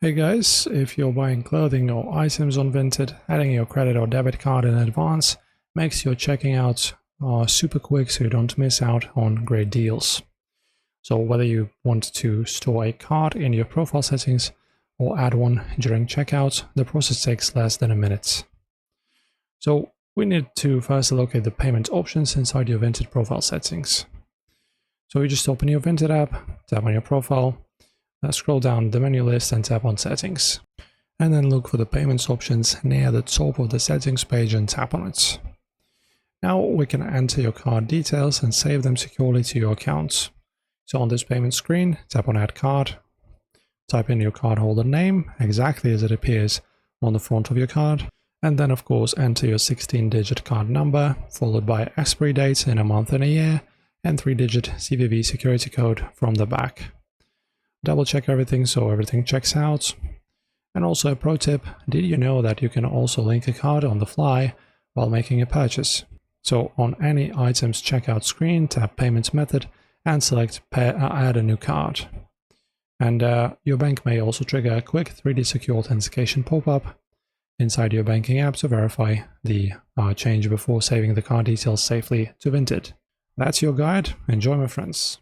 Hey guys, if you're buying clothing or items on Vinted, adding your credit or debit card in advance makes your checking out super quick so you don't miss out on great deals. So whether you want to store a card in your profile settings or add one during checkout, the process takes less than a minute. So we need to first locate the payment options inside your Vinted profile settings. So you just open your Vinted app, tap on your profile, scroll down the menu list and tap on settings. And then look for the payments options near the top of the settings page and tap on it. Now we can enter your card details and save them securely to your account. So on this payment screen, tap on Add Card, type in your cardholder name exactly as it appears on the front of your card, and then of course enter your 16-digit card number, followed by expiry date in a month and a year, and 3-digit CVV security code from the back. Double check everything so everything checks out. And also a pro tip, did you know that you can also link a card on the fly while making a purchase? So on any items checkout screen, tap Payment Method and select Add a new card. And your bank may also trigger a quick 3D secure authentication pop-up inside your banking app to verify the change before saving the card details safely to Vinted. That's your guide. Enjoy, my friends.